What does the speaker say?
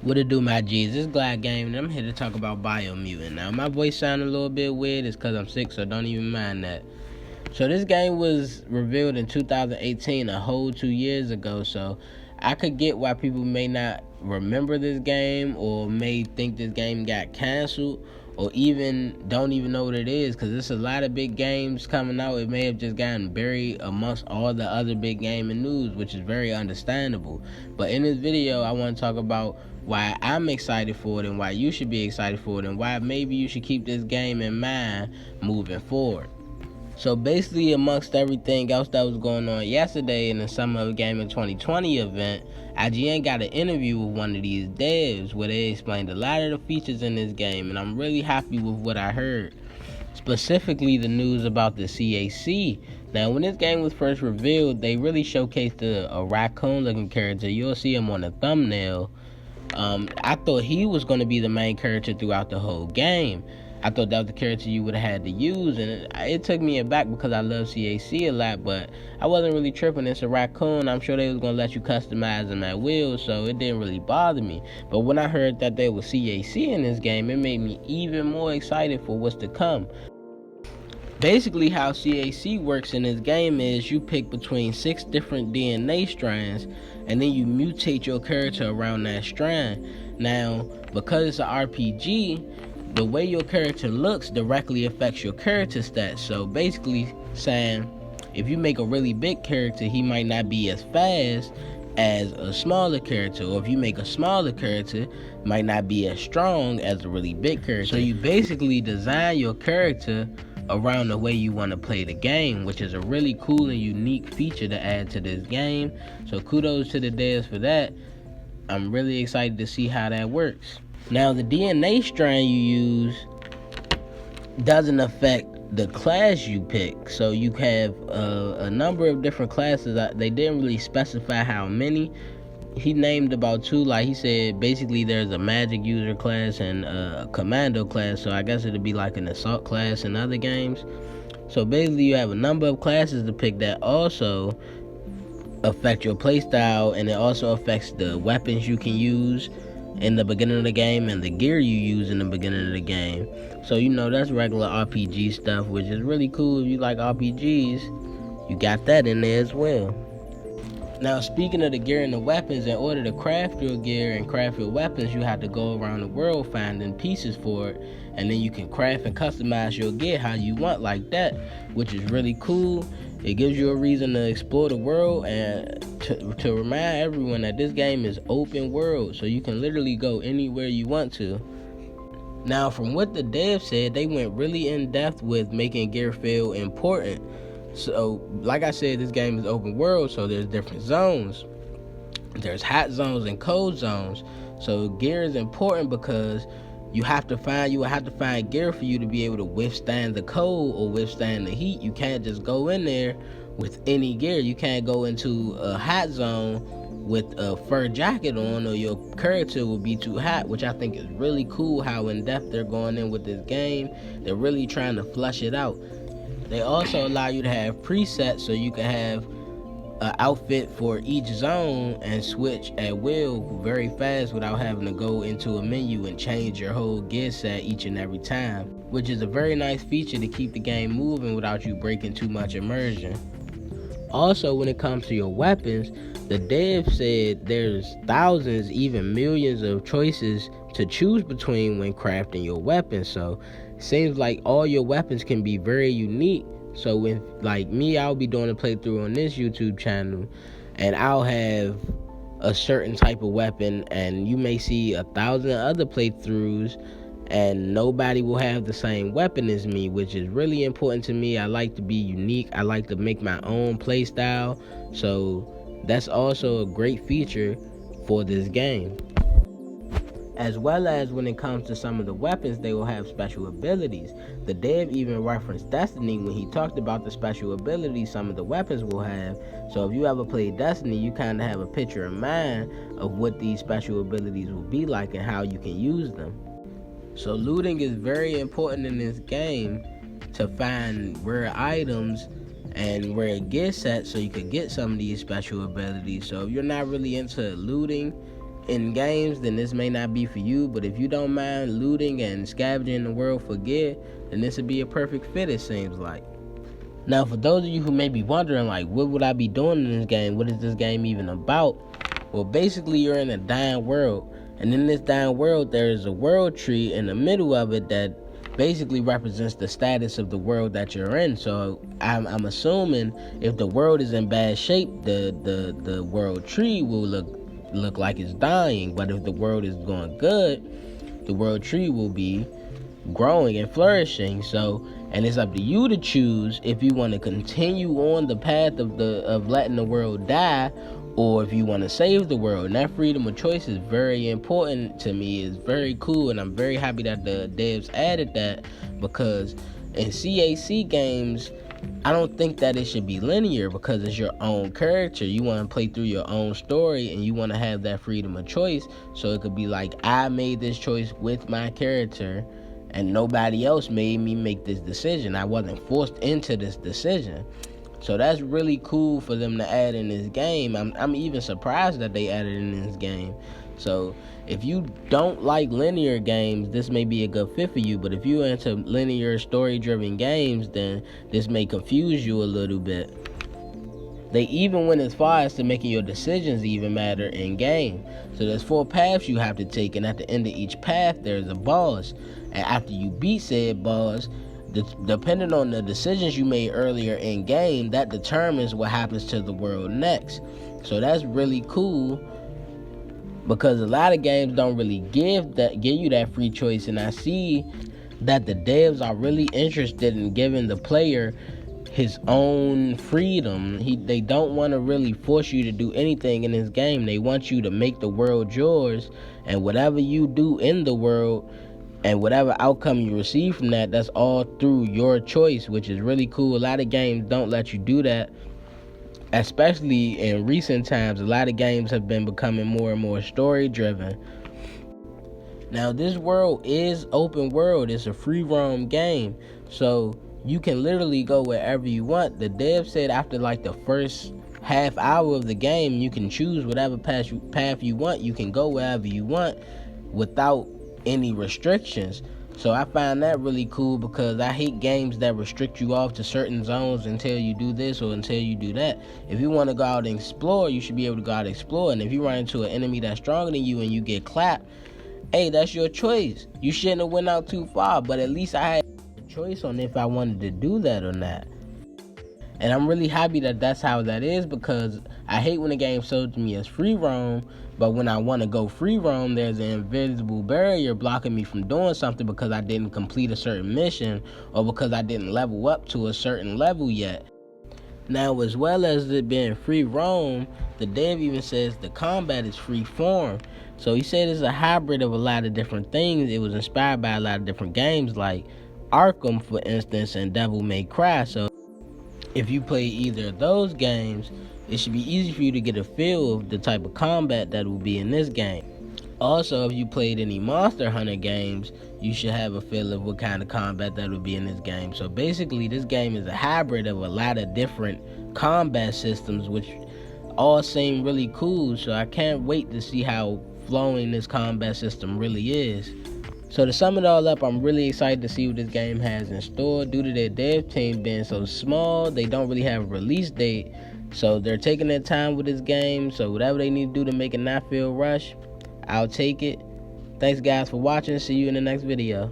What it do, my G's? It's Glad Game, and I'm here to talk about Biomutant. Now, my voice sounding a little bit weird. It's because I'm sick, so don't even mind that. So, this game was revealed in 2018, a whole 2 years ago, so I could get why people may not remember this game or may think this game got canceled or even don't even know what it is, because there's a lot of big games coming out. It may have just gotten buried amongst all the other big gaming news, which is very understandable. But in this video, I want to talk about why I'm excited for it and why you should be excited for it and why maybe you should keep this game in mind moving forward. So basically, amongst everything else that was going on yesterday in the Summer of Gaming 2020 event, IGN got an interview with one of these devs where they explained a lot of the features in this game, and I'm really happy with what I heard. Specifically, the news about the CAC. Now, when this game was first revealed, they really showcased a raccoon-looking character. You'll see him on the thumbnail. I thought he was going to be the main character throughout the whole game. I thought that was the character you would have had to use, and it took me aback because I love CAC a lot, but I wasn't really tripping. It's a raccoon. I'm sure they was going to let you customize him at will, so it didn't really bother me. But when I heard that there was CAC in this game, it made me even more excited for what's to come. Basically, how CAC works in this game is you pick between 6 different DNA strands, and then you mutate your character around that strand. Now, because it's an RPG, the way your character looks directly affects your character stats. So basically saying, if you make a really big character, he might not be as fast as a smaller character, or if you make a smaller character, might not be as strong as a really big character. So you basically design your character around the way you want to play the game, which is a really cool and unique feature to add to this game. So kudos to the devs for that. I'm really excited to see how that works. Now, the DNA strand you use doesn't affect the class you pick. So you have a number of different classes. They didn't really specify how many. He named about 2. Like he said, basically there's a magic user class and a commando class. So I guess it'd be like an assault class in other games. So basically you have a number of classes to pick that also affect your playstyle, and it also affects the weapons you can use in the beginning of the game and the gear you use in the beginning of the game. So that's regular RPG stuff, which is really cool. If you like RPGs, you got that in there as well. Now, speaking of the gear and the weapons, in order to craft your gear and craft your weapons, you have to go around the world finding pieces for it, and then you can craft and customize your gear how you want, like that, which is really cool. It gives you a reason to explore the world and to remind everyone that this game is open world, so you can literally go anywhere you want to. Now, from what the dev said, they went really in depth with making gear feel important. So, like I said, this game is open world, so there's different zones. There's hot zones and cold zones. So gear is important because you will have to find gear for you to be able to withstand the cold or withstand the heat. You can't just go in there with any gear. You can't go into a hot zone with a fur jacket on, or your character will be too hot, which I think is really cool how in depth they're going in with this game. They're really trying to flush it out. They also allow you to have presets, so you can have an outfit for each zone and switch at will very fast without having to go into a menu and change your whole gear set each and every time, which is a very nice feature to keep the game moving without you breaking too much immersion. Also, when it comes to your weapons, the dev said there's thousands, even millions of choices to choose between when crafting your weapons. So it seems like all your weapons can be very unique. So with like me, I'll be doing a playthrough on this YouTube channel, and I'll have a certain type of weapon, and you may see 1,000 other playthroughs and nobody will have the same weapon as me, which is really important to me. I like to be unique. I like to make my own play style. So that's also a great feature for this game. As well as when it comes to some of the weapons, they will have special abilities. The dev even referenced Destiny when he talked about the special abilities some of the weapons will have. So if you ever played Destiny, you kind of have a picture in mind of what these special abilities will be like and how you can use them. So looting is very important in this game to find rare items and rare gear sets so you could get some of these special abilities. So if you're not really into looting, in games, then this may not be for you. But if you don't mind looting and scavenging the world for gear, then this would be a perfect fit, it seems like. Now, for those of you who may be wondering, like, what would I be doing in this game? What is this game even about? Well, basically, you're in a dying world. And in this dying world, there is a world tree in the middle of it that basically represents the status of the world that you're in. So I'm assuming if the world is in bad shape, the world tree will look like it's dying. But if the world is going good, the world tree will be growing and flourishing. So, and it's up to you to choose if you want to continue on the path of letting the world die, or if you want to save the world. And that freedom of choice is very important to me. It's very cool, and I'm very happy that the devs added that, because in CAC games, I don't think that it should be linear, because it's your own character. You want to play through your own story, and you want to have that freedom of choice. So it could be like, I made this choice with my character, and nobody else made me make this decision. I wasn't forced into this decision. So that's really cool for them to add in this game. I'm even surprised that they added in this game. So if you don't like linear games, this may be a good fit for you. But if you're into linear story-driven games, then this may confuse you a little bit. They even went as far as to making your decisions even matter in game. So there's 4 paths you have to take, and at the end of each path, there's a boss. And after you beat said boss, depending on the decisions you made earlier in game, that determines what happens to the world next. So that's really cool, because a lot of games don't really give you that free choice. And I see that the devs are really interested in giving the player his own freedom. They don't want to really force you to do anything in this game. They want you to make the world yours, and whatever you do in the world and whatever outcome you receive from that, that's all through your choice, which is really cool. A lot of games don't let you do that, especially in recent times. A lot of games have been becoming more and more story driven. Now, this world is open world. It's a free roam game, so you can literally go wherever you want. The dev said after like the first half hour of the game, you can choose whatever path you want. You can go wherever you want without any restrictions. So I find that really cool, because I hate games that restrict you off to certain zones until you do this or until you do that. If you want to go out and explore, you should be able to go out and explore. And if you run into an enemy that's stronger than you and you get clapped, hey, that's your choice. You shouldn't have went out too far, but at least I had a choice on if I wanted to do that or not. And I'm really happy that that's how that is, because I hate when the game sold to me as free roam, but when I want to go free roam, there's an invisible barrier blocking me from doing something because I didn't complete a certain mission, or because I didn't level up to a certain level yet. Now, as well as it being free roam, the dev even says the combat is free form. So he said it's a hybrid of a lot of different things. It was inspired by a lot of different games like Arkham, for instance, and Devil May Cry. So if you play either of those games, it should be easy for you to get a feel of the type of combat that will be in this game. Also, if you played any Monster Hunter games, you should have a feel of what kind of combat that will be in this game. So basically, this game is a hybrid of a lot of different combat systems, which all seem really cool. So I can't wait to see how flowing this combat system really is. So to sum it all up, I'm really excited to see what this game has in store. Due to their dev team being so small, they don't really have a release date. So they're taking their time with this game. So whatever they need to do to make it not feel rushed, I'll take it. Thanks guys for watching. See you in the next video.